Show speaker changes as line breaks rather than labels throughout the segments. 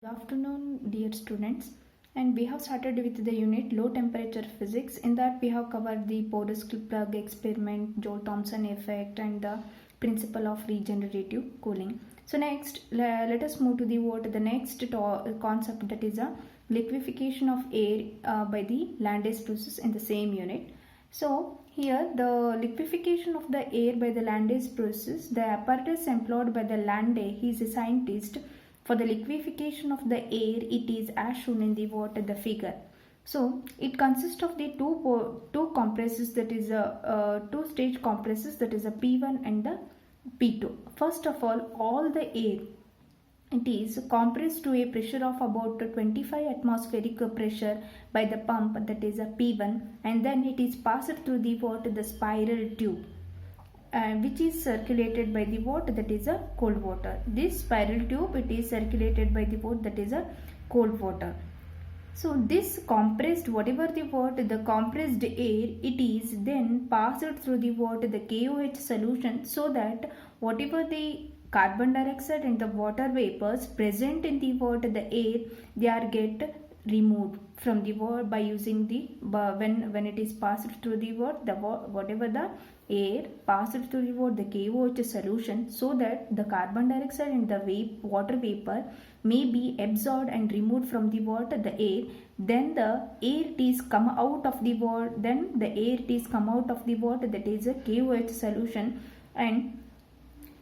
Good afternoon, dear students. And we have started with the unit low temperature physics. In that, we have covered the porous plug experiment, Joule-Thomson effect, and the principle of regenerative cooling. So next, let us move to the next concept, that is a liquefaction of air by the Landis process in the same unit. So here, the liquefaction of the air by the Landis process, the apparatus employed by the Landis, he is a scientist. For the liquefaction of the air, it is as shown in the figure. So it consists of the two compressors, that is a two-stage compressors, that is a P1 and the P2. First of all the air, it is compressed to a pressure of about 25 atmospheric pressure by the pump, that is a P1, and then it is passed through the spiral tube. Which is circulated by the water, that is a cold water. This spiral tube, it is circulated by the water, that is a cold water. So this compressed, whatever the water, the compressed air, it is then passed through the water, the KOH solution, so that whatever the carbon dioxide and the water vapors present in the water, the air, they are get removed from the water by using the when it is passed through the water, whatever the air passed through the water, the KOH solution, so that the carbon dioxide and the water vapor may be absorbed and removed from the water, the air. Then the air it is come out of the water, that is a KOH solution, and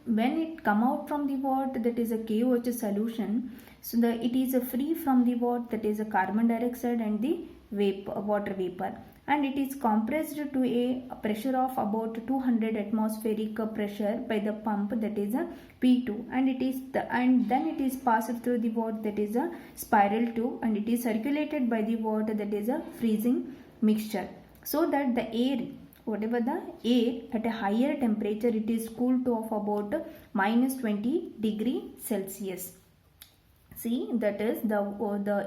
when it come out from the water, that is a KOH solution, so it is free from the water, that is a carbon dioxide and the water vapor, and it is compressed to a pressure of about 200 atmospheric pressure by the pump, that is a P2, and then it is passed through the water, that is a spiral tube, and it is circulated by the water, that is a freezing mixture, so that the air, whatever the air at a higher temperature, it is cooled to of about minus 20 degree Celsius. See, that is the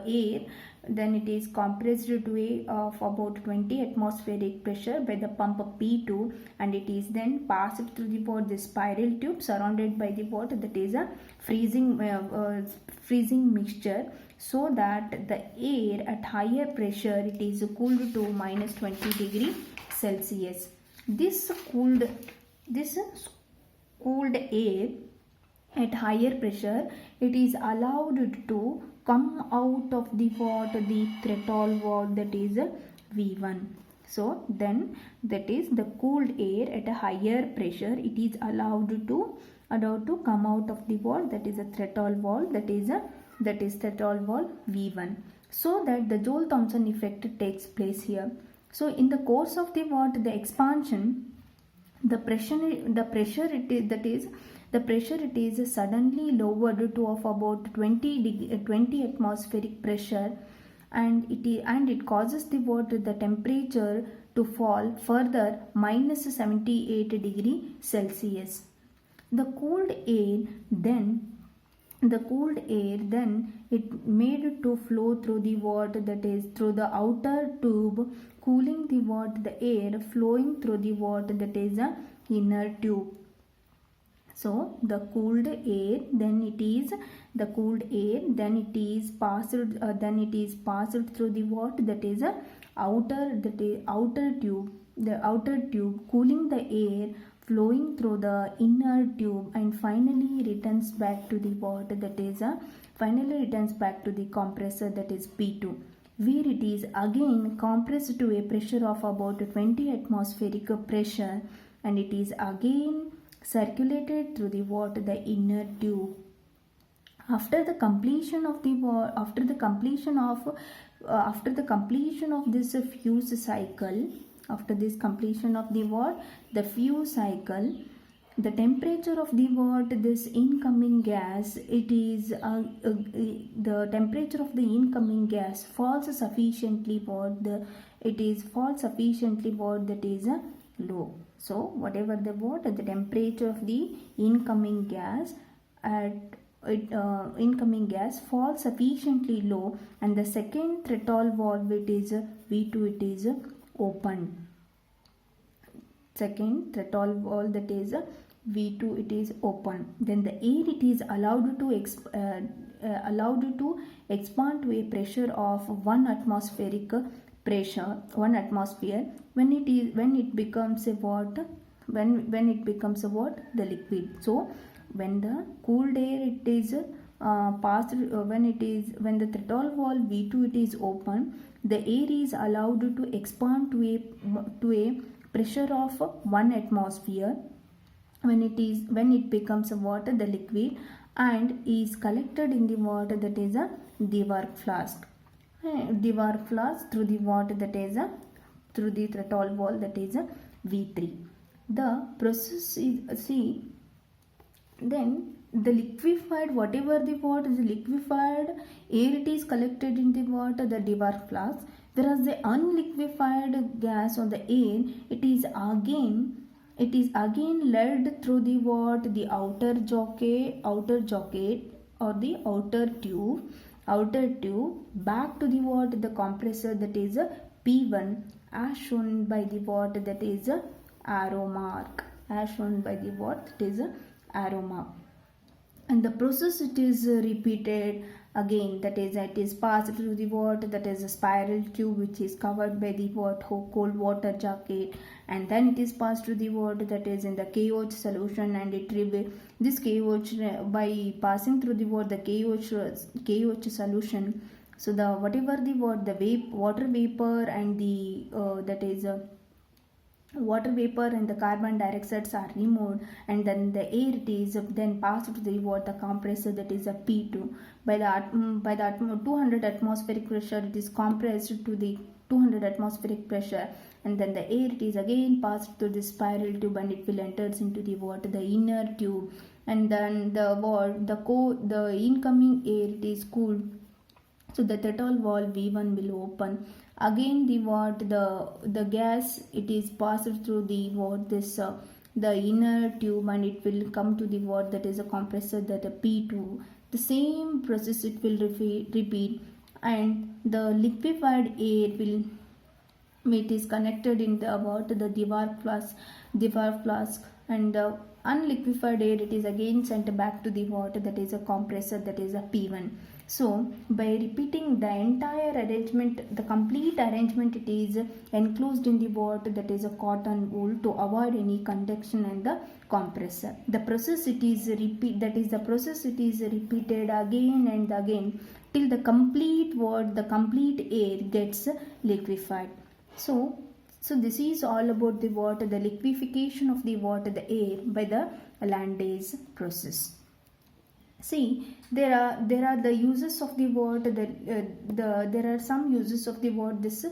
air, then it is compressed to a of about 20 atmospheric pressure by the pump P2, and it is then passed through the spiral tube surrounded by the water, that is a freezing mixture, so that the air at higher pressure, it is cooled to minus 20 degree Celsius. This cooled air at higher pressure, it is allowed to come out of the water, the threshold valve, that is V1. So then that is the cooled air at a higher pressure, it is allowed to come out of the water, that is a threshold valve, that is threshold valve V1, so that the Joule-Thomson effect takes place here. So in the course of the water, the expansion, the pressure it is suddenly lowered to of about 20 atmospheric pressure, and it causes the water, the temperature to fall further minus 78 degree Celsius. The cooled air then it made to flow through the water, that is through the outer tube, cooling the water, the air flowing through the water, that is the inner tube. So the cooled air then it is passed through the water, that is a outer tube, cooling the air flowing through the inner tube, and finally returns back to the water, that is back to the compressor, that is P2, where it is again compressed to a pressure of about 20 atmospheric pressure, and it is again circulated through the water, the inner tube. After the completion of this fuse cycle, the temperature of the water, this incoming gas, the temperature of the incoming gas falls sufficiently that is low. So whatever the temperature of the incoming gas falls sufficiently low, and the second threshold valve, it is V2, it is open. Second threshold valve, that is V2, it is open. Then the air, it is allowed to allowed to expand to a pressure of 1 atmospheric pressure, 1 atmosphere, when it becomes a what, when it becomes a what, the liquid. So when the cooled air it is passed, when the throttle valve V2 it is open, the air is allowed to expand to a pressure of 1 atmosphere when it becomes a water, the liquid, and is collected in the water, that is a Dewar flask. Dewar flask through the water, that is a through the throttle valve, that is a V3. The process is, see, then the liquefied, whatever the water, the liquefied air it is collected in the water, the Dewar flask, whereas the unliquefied gas or the air it is again led through the what, the outer jacket or the outer tube back to the what, the compressor, that is a P1, as shown by the what, that is a arrow mark, as shown by the what, that is a arrow mark. And the process it is repeated again, that is it is passed through the water, that is a spiral tube which is covered by the what, cold water jacket, and then it is passed through the water, that is in the KOH solution, and it this KOH, by passing through the water, the KOH solution, so the whatever the water vapor and the that is water vapor and the carbon dioxide are removed, and then the air it is then passed to the water compressor, that is a P2. By the 200 atmospheric pressure it is compressed to the 200 atmospheric pressure, and then the air it is again passed to the spiral tube, and it will enters into the water, the inner tube, and then the incoming air it is cooled. So the throttle valve V1 will open. Again the gas it is passed through the the inner tube, and it will come to the that is a compressor, that a P2. The same process it will repeat, and the liquefied air it is connected in the Dewar flask, and the unliquefied air it is again sent back to the water, that is a compressor, that is a P1. So by repeating the entire arrangement, the complete arrangement it is enclosed in the water, that is a cotton wool, to avoid any conduction in the compressor. The process it is repeated again and again till the complete air gets liquefied. So this is all about the water, the liquefaction of the water, the air, by the Landais process. See, there are the uses of the water. There are some uses of the water. This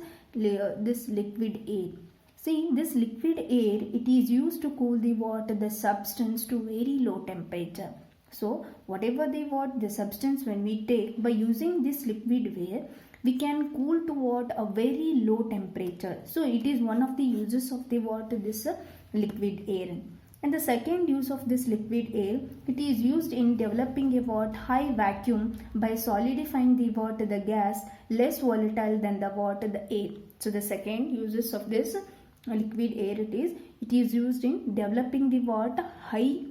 liquid air. See, this liquid air it is used to cool the water, the substance, to very low temperature. So whatever the substance, when we take by using this liquid air, we can cool to what, a very low temperature. So it is one of the uses of the water, this liquid air. And the second use of this liquid air, it is used in developing a high vacuum by solidifying the gas less volatile than the air. So the second uses of this liquid air, it is used in developing the high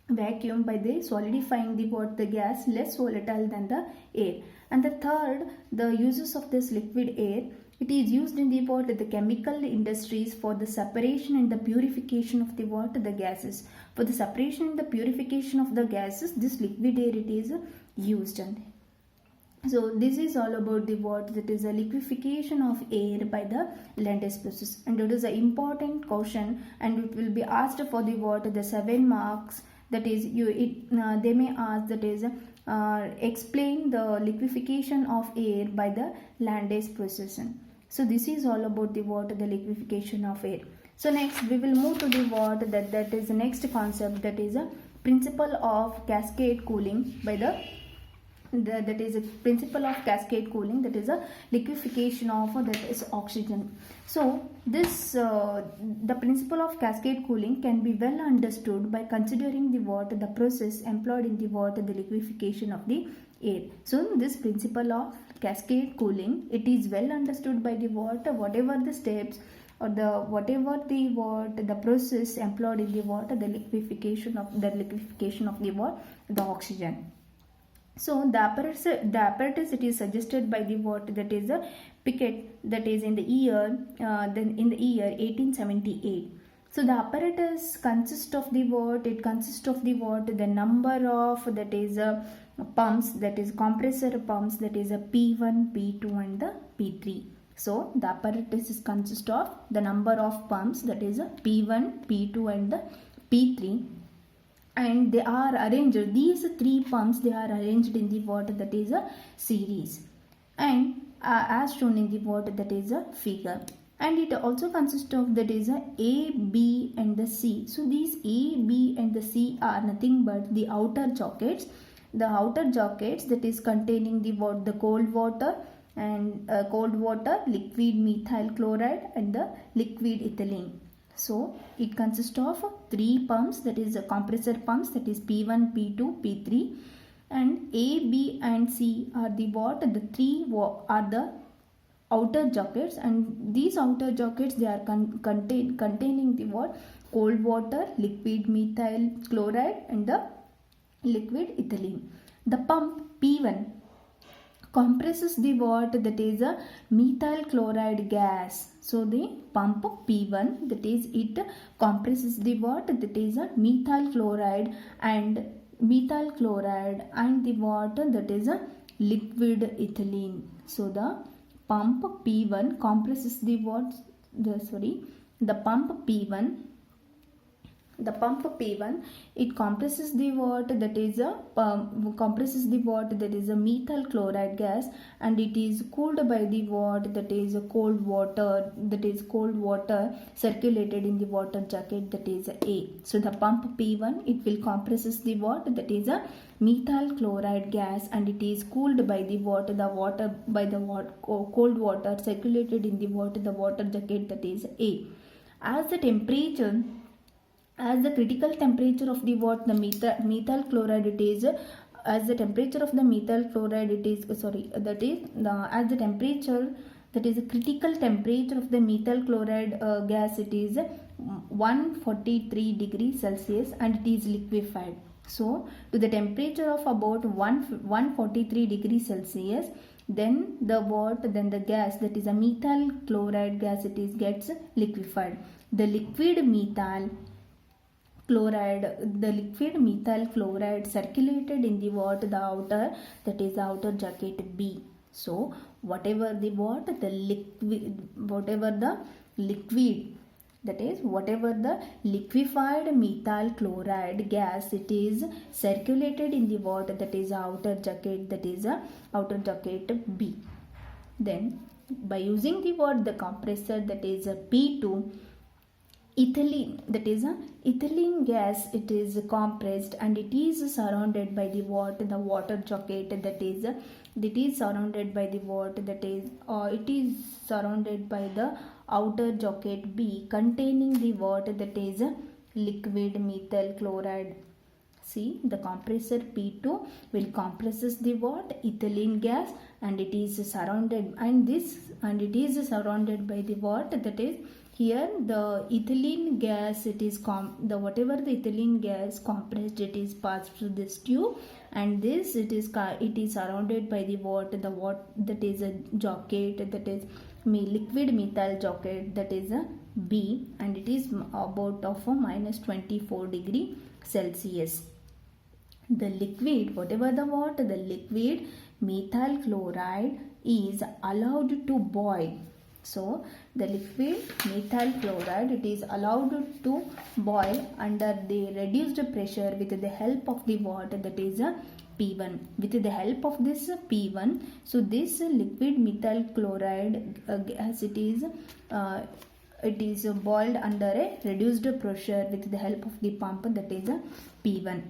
vacuum by solidifying the gas less volatile than the air. And the third, the uses of this liquid air, it is used in the chemical industries for the separation and the purification of the gases. For the separation and the purification of the gases, this liquid air it is used. So this is all about that is a liquefaction of air by the Landais process, and it is an important question, and it will be asked for the 7 marks. That is, they may ask, that is, explain the liquefaction of air by the Landais process. So this is all about the liquefaction of air. So next we will move to the that is the next concept, that is a principle of cascade cooling by that is a principle of cascade cooling, that is a liquefaction of that is oxygen. So this the principle of cascade cooling can be well understood by considering the process employed in the liquefaction of the air. So this principle of cascade cooling, it is well understood by whatever the steps or the process employed in the liquefaction of the oxygen. So the apparatus it is suggested by the what, that is a Pickett, that is in the year 1878. So the apparatus consists of the what? It consists of the what? The number of, that is pumps, that is compressor pumps, that is a P1, P2 and the P3. So the apparatus is consist of the number of pumps, that is a P1, P2 and the P3, and they are arranged, these three pumps they are arranged in the what, that is a series, and as shown in the what, that is a figure. And it also consists of, that is A, B and the C. So these A, B and the C are nothing but the outer jackets. The outer jackets, that is containing the what, the cold water and liquid methyl chloride and the liquid ethylene. So it consists of three pumps, that is compressor pumps, that is P1, P2, P3, and A, B and C are the what, the three are the outer jackets, and these outer jackets they are containing the what, cold water, liquid methyl chloride and the liquid ethylene. The pump P1 compresses the what, that is a methyl chloride gas. So the pump P1, that is it compresses the what, that is a methyl chloride and the what, that is a liquid ethylene. So the pump P1 compresses the what, the pump P1 it compresses the what, that is a methyl chloride gas, and it is cooled by the what, that is cold water circulated in the water jacket, that is A. So the pump P1 it will compresses the what, that is a methyl chloride gas, and it is cooled by the what, cold water circulated in the water jacket, that is A. As the critical temperature of the what, the methyl chloride it is, as the temperature of the methyl chloride it is, as the temperature, that is the critical temperature of the methyl chloride gas, it is 143 degrees Celsius and it is liquefied. So to the temperature of about 143 degrees Celsius, then the gas, that is a methyl chloride gas, it is gets liquefied. The liquid methyl chloride circulated in the what, the outer, that is the outer jacket B. So whatever the liquefied methyl chloride gas it is circulated in the water, that is outer jacket, that is outer jacket B. Then by using the what, the compressor, that is P2, ethylene, that is ethylene gas it is compressed and it is surrounded by the what, the water jacket, that is surrounded by the what, that is it is surrounded by the outer jacket B containing the what, that is liquid methyl chloride. See, the compressor P2 will compresses the what, ethylene gas, and it is surrounded by the what, that is here the ethylene gas, it is whatever the ethylene gas compressed, it is passed through this tube, and this it is surrounded by the what, that is a jacket, that is liquid methyl jacket, that is a B, and it is about of a minus 24 degree Celsius. The liquid methyl chloride is allowed to boil. So the liquid methyl chloride it is allowed to boil under the reduced pressure with the help of the water, that is P1. With the help of this P1, so this liquid methyl chloride gas it is boiled under a reduced pressure with the help of the pump, that is P1.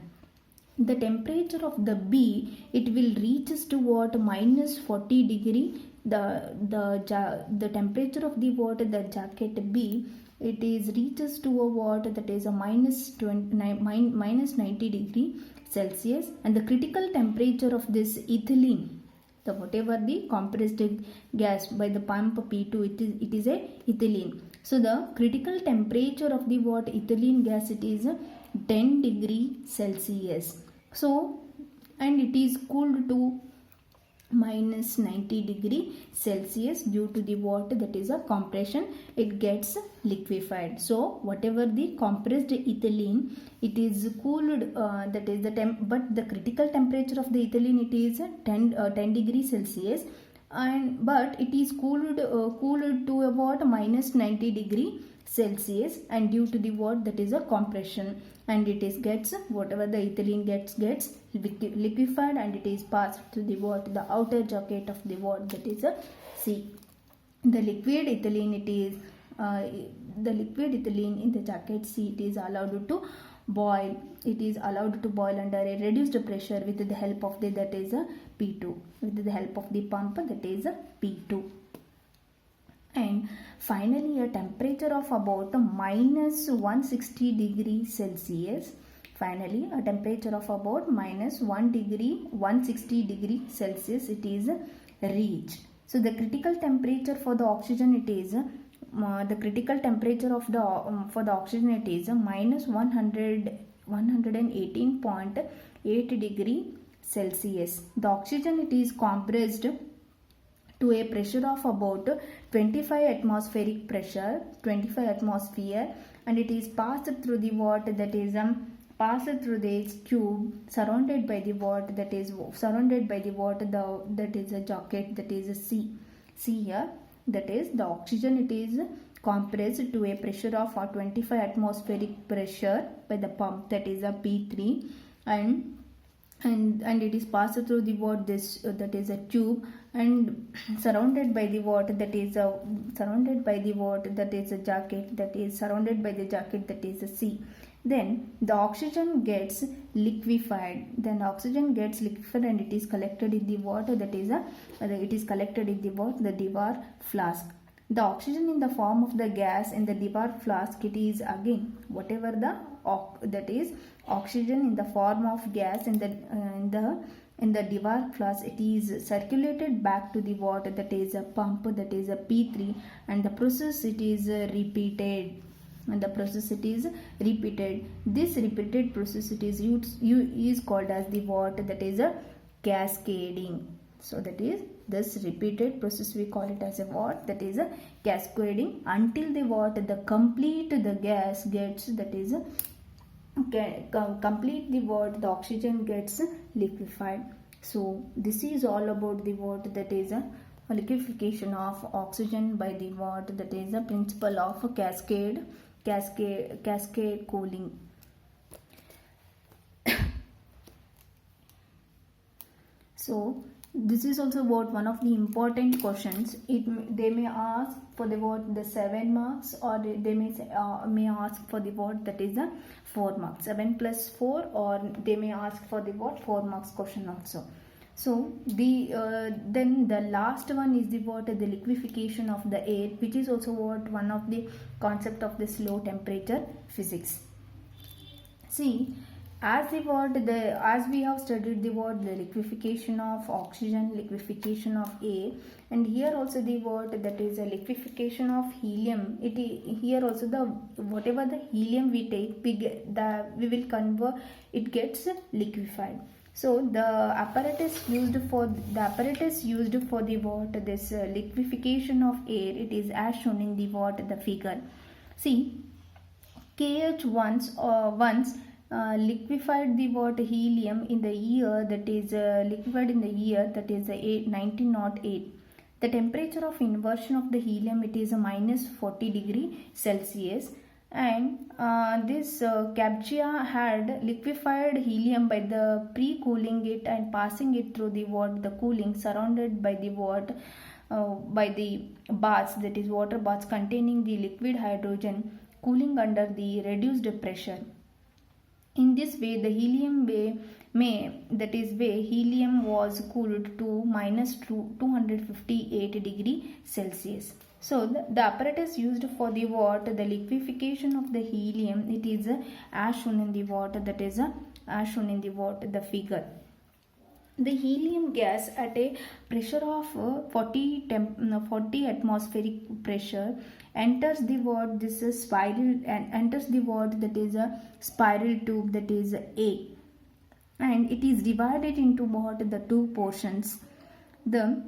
The temperature of the B it will reaches to what, minus 40 degree. The temperature of the water, the jacket B, it is reaches to a what, that is a minus 90 degree Celsius, and the critical temperature of this ethylene, the whatever the compressed gas by the pump P2, it is a ethylene. So the critical temperature of the what, ethylene gas, it is 10 degree Celsius. So and it is cooled to minus 90 degree Celsius due to the water, that is a compression, it gets liquefied. So whatever the compressed ethylene, it is cooled, that is the but the critical temperature of the ethylene, it is 10 degree Celsius, and but it is cooled to about minus 90 degree Celsius, and due to the what, that is a compression, and it is gets, whatever the ethylene gets liquefied, and it is passed to the what, the outer jacket of the what, that is a C. The liquid ethylene, it is the liquid ethylene in the jacket C, it is allowed to boil. It is allowed to boil under a reduced pressure with the help of the, that is a P2, with the help of the pump, that is a P2. And finally a temperature of about minus 160 degree Celsius, finally a temperature of about minus 160 degree Celsius, it is reached. So the critical temperature for the oxygen, it is the critical temperature of the for the oxygen, it is minus 118.8 degree Celsius. The oxygen, it is compressed to a pressure of about 25 atmospheric pressure, 25 atmosphere, and it is passed through the water, that is passed through this tube surrounded by the water, that is surrounded by the water, that is a jacket, that is a C here, that is the oxygen, it is compressed to a pressure of 25 atmospheric pressure by the pump, that is a P3, and it is passed through the what, this that is a tube, and surrounded by the water, that is a surrounded by the water, that is a jacket, that is surrounded by the jacket, that is a C. Then the oxygen gets liquefied, and it is collected in the water, that is it is collected in the what, the Dewar flask. The oxygen in the form of the gas in the Dewar flask, it is again whatever the that is oxygen in the form of gas in the Dewar flask, it is circulated back to the water, that is a pump, that is a P3, and the process, it is repeated. This repeated process, it is called as the what, that is a cascading. So that is this repeated process, we call it as a what, that is a cascading, until the what, the complete the gas gets, that is complete the what, the oxygen gets liquefied. So this is all about the what, that is a liquefaction of oxygen by the what, that is a principle of cascade cooling. So this is also what one of the important questions. They may ask for the what, the 7 marks, or they may ask for the what, that is the 4 marks, 7 plus 4, or they may ask for the what, 4 marks question also. So the then the last one is the what, the liquefaction of the air, which is also what one of the concept of this low temperature physics. See, as we have studied the what, the liquefaction of oxygen, liquefaction of air, and here also the what, that is a liquefaction of helium. Here also the whatever the helium we take, we will convert, it gets liquefied. So the apparatus used for the what, this liquefaction of air, it is as shown in the what, the figure. See, KH once liquefied the what, helium in the year, that is liquefied in the year, that is 1908. The temperature of inversion of the helium, it is a minus 40 degree Celsius, and this Kabchia had liquefied helium by the pre-cooling it and passing it through the what, the cooling, surrounded by the what, by the baths, that is water baths containing the liquid hydrogen, cooling under the reduced pressure. In this way, the helium helium was cooled to minus 258 degree Celsius. So the apparatus used for the what, the liquefaction of the helium, it is as shown in the what, that is as shown in the what, the figure. The helium gas at a pressure of 40 atmospheric pressure enters the what, this is spiral, and enters the what, that is a spiral tube, that is A. and it is divided into what the two portions. The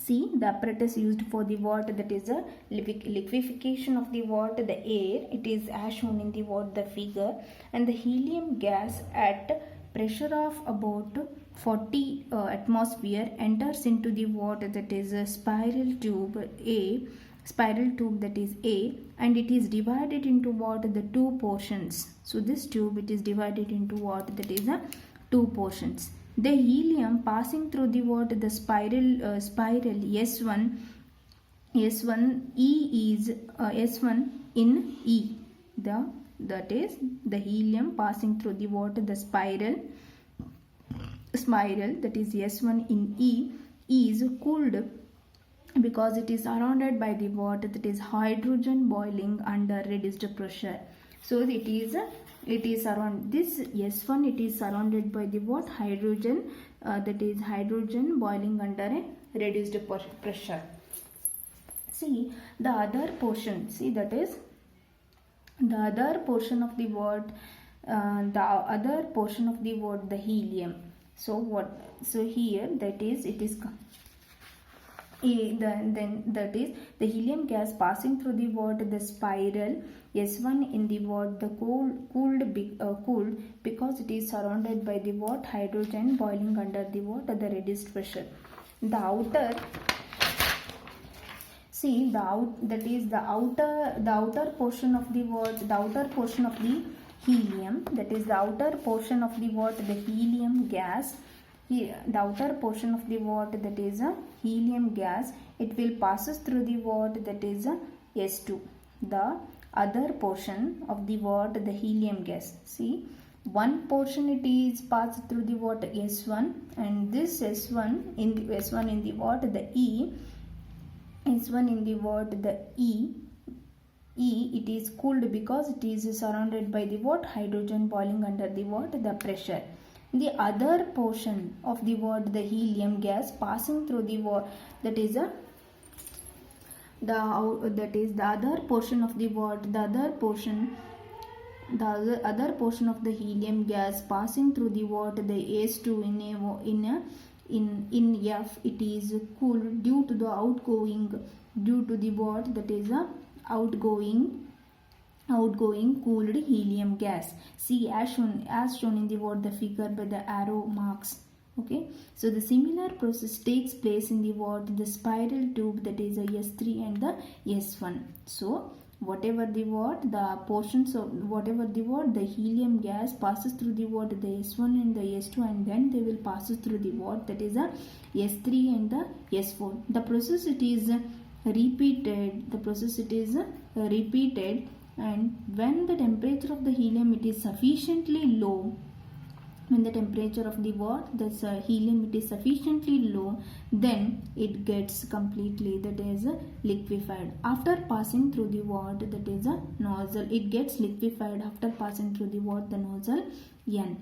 See, the apparatus used for the what, that is a liquefaction of the what, the air. It is as shown in the what, the figure, and the helium gas at pressure of about 40 atmosphere enters into the what, that is a spiral tube that is A, and it is divided into what, the two portions. So this tube, it is divided into what, that is a two portions. The helium passing through the what, the spiral S1 E is S1 in E. That is the helium passing through the what, the spiral that is S1 in E is cooled because it is surrounded by the what, that is hydrogen boiling under reduced pressure. So it is around this S1, it is surrounded by the what, hydrogen, that is hydrogen boiling under a reduced pressure. See the other portion, that is the other portion of the what, the helium. So here that is, it is then that is the helium gas passing through the what, the spiral S1 in the what, the cooled because it is surrounded by the what, hydrogen boiling under the what, the reduced pressure. The outer portion of the what, the outer portion of the helium, that is the outer portion of the what, the helium gas. Here, the outer portion of the what, that is a helium gas, it will passes through the what, that is a S2. The other portion of the what, the helium gas. See, one portion it is passed through the what, S1, and this S1 in the what, the E. S1 in the what, the E, it is cooled because it is surrounded by the what, hydrogen boiling under the what, the pressure. The other portion of the helium gas passing through the what, that is the other portion of the what, the other portion of the helium gas passing through the what, the S2 in F, it is cooled due to the what, that is a outgoing cooled helium gas. See, as shown in the what, the figure by the arrow marks. Okay, so the similar process takes place in the what, the spiral tube, that is a S3 and the S1. So whatever the what, the portions of whatever the what, the helium gas passes through the what, the S1 and the S2, and then they will pass through the what, that is a S3 and the S4. The process it is repeated, and when the temperature of the helium it is sufficiently low, when the temperature of the what, this helium it is sufficiently low, then it gets completely, that is liquefied after passing through the what, that is a nozzle. It gets liquefied after passing through the what, the nozzle N.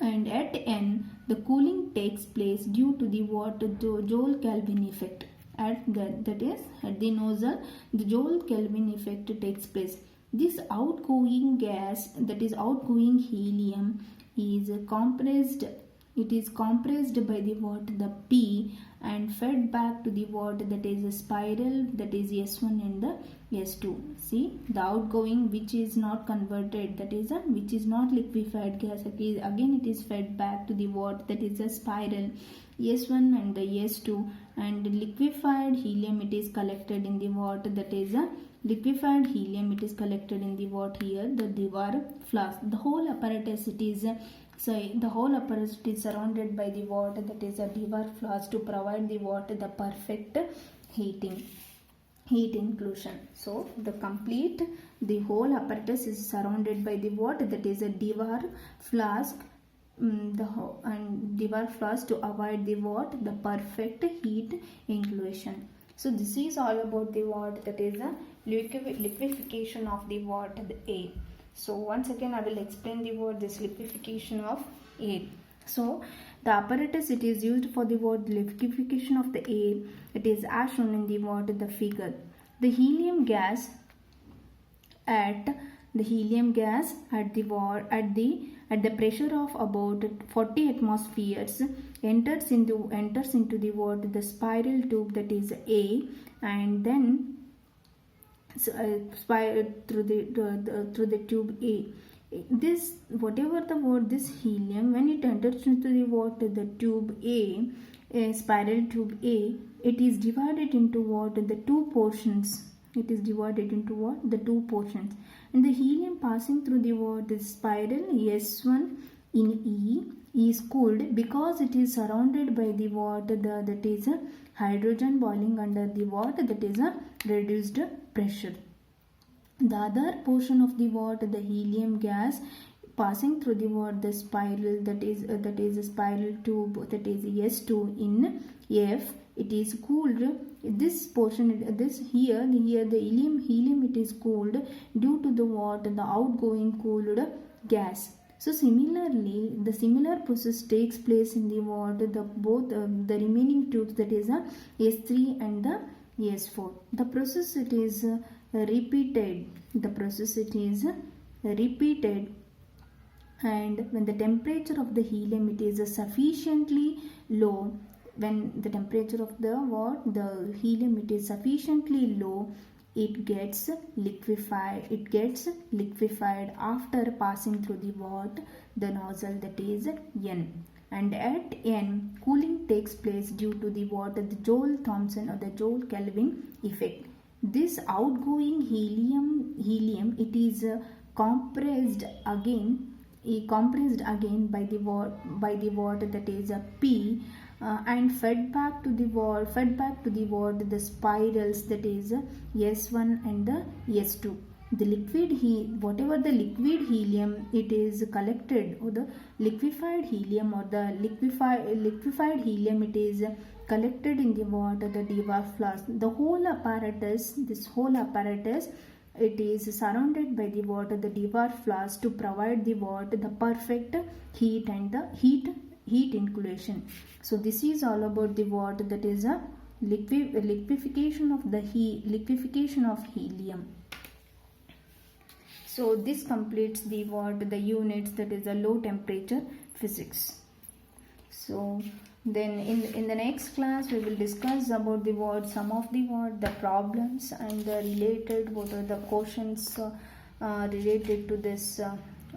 And at N, the cooling takes place due to the what, Joule-Kelvin effect. At the nozzle, the Joule-Kelvin effect takes place. This outgoing gas, that is outgoing helium, is compressed. It is compressed by the what, the P, and fed back to the what, that is a spiral, that is S1 and the S2. See, the outgoing which is not converted, that is which is not liquefied gas, again it is fed back to the what, that is a spiral S1 and the S2, and liquefied helium it is collected in the what, that is a liquefied helium it is collected in the what, here the Dewar flask. The whole apparatus it is surrounded by the what, that is a Dewar flask to provide the what, the perfect heat inclusion. So the whole apparatus is surrounded by the what, that is a Dewar flask, and Dewar flask to avoid the what, the perfect heat inclusion. So this is all about the what, that is a liquefaction of the what, the air. So once again I will explain the what, this liquefaction of air. So the apparatus it is used for the what, liquefaction of the air. It is as shown in the what, the figure. The helium gas at the helium gas at the pressure of about 40 atmospheres enters into the what the spiral tube, that is A, and then spiral through the tube A. This whatever the what this helium, when it enters into the tube A, spiral tube A, it is divided into the two portions. It is divided into the two portions, and the helium passing through the spiral S1 in E is cooled because it is surrounded by that is a hydrogen boiling under that is a reduced pressure. The other portion of the helium gas passing through the spiral, that is a spiral tube, that is S2 in F, it is cooled. This portion, here the helium it is cooled due to the outgoing cooled gas. So similarly, the similar process takes place in both the remaining tubes, that is S3 and the S4. The process it is repeated. The process it is repeated, and when the temperature of the helium it is sufficiently low, when the temperature of the helium it is sufficiently low, it gets liquefied. It gets liquefied after passing through the nozzle, that is N. And at N, cooling takes place due to the Joule-Thomson or the Joule-Kelvin effect. This outgoing helium it is compressed again by the that is a P, and fed back to the spirals, that is S1 and the S2. The whatever the liquid helium it is collected, or the liquefied helium or the liquefied helium it is collected in the DeWalt flask. The whole apparatus, it is surrounded by the DeWalt flask to provide the perfect heat and the heat inculation. So this is all about the that is a liquefaction of helium. So this completes the units, that is a low temperature physics. So then in the next class we will discuss about some of the problems and the related what are the questions related to this.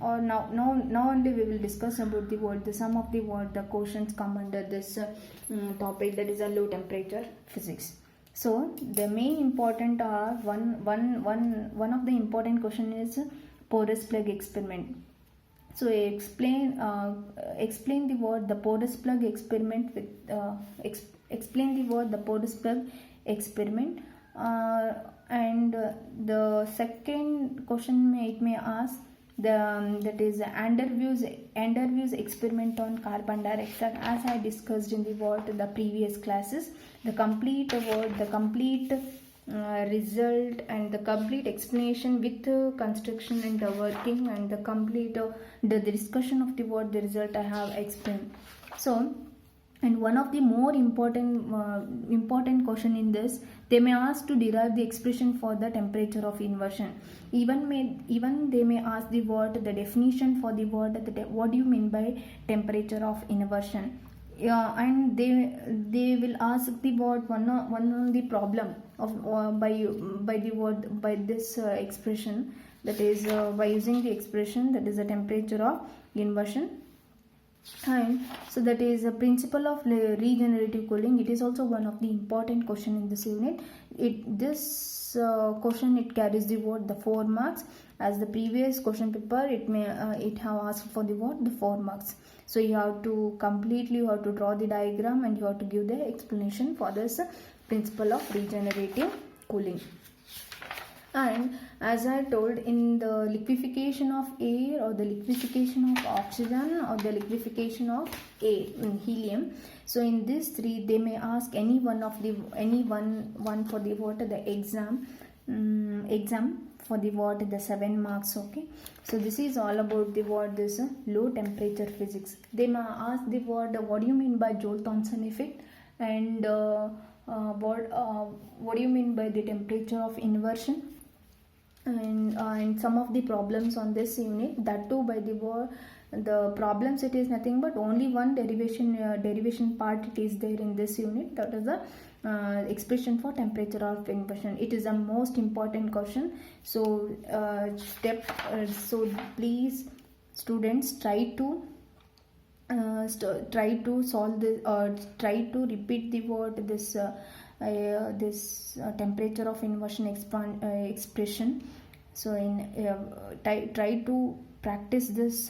Or now only we will discuss about the some of the questions come under this topic, that is a low temperature physics. So the main important one of the important question is porous plug experiment. So explain the porous plug experiment with explain the porous plug experiment, and the second question it may ask that is Andervue's experiment on carbon dioxide, as I discussed in the previous classes. The complete result and the complete explanation with construction and the working and the complete the discussion of the result I have explained. So, and one of the more important question in this, they may ask to derive the expression for the temperature of inversion. Even they may ask the definition for the what do you mean by temperature of inversion. Yeah, and they will ask the one on the problem of by this expression, that is by using the expression, that is the temperature of inversion. And so that is a principle of regenerative cooling. It is also one of the important question in this unit. This question it carries the 4 marks. As the previous question paper, it have asked for the 4 marks. So you have to draw the diagram and you have to give the explanation for this principle of regenerative cooling. And as I told, in the liquefaction of air or the liquefaction of oxygen or the liquefaction of helium, so in these three they may ask any one for the exam for the 7 marks. Okay, so this is all about this low temperature physics. They may ask what do you mean by Joule-Thomson effect, and what do you mean by the temperature of inversion, and some of the problems on this unit, that too by the problems, it is nothing but only one derivation part it is there in this unit, that is the expression for temperature of inversion. It is the most important question. So so please students, try to solve this, or try to repeat the word this temperature of inversion expression. So try to practice this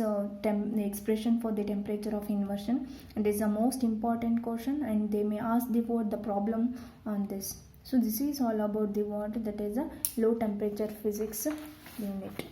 expression for the temperature of inversion, and it is the most important question, and they may ask the problem on this. So this is all about the word, that is a low temperature physics unit.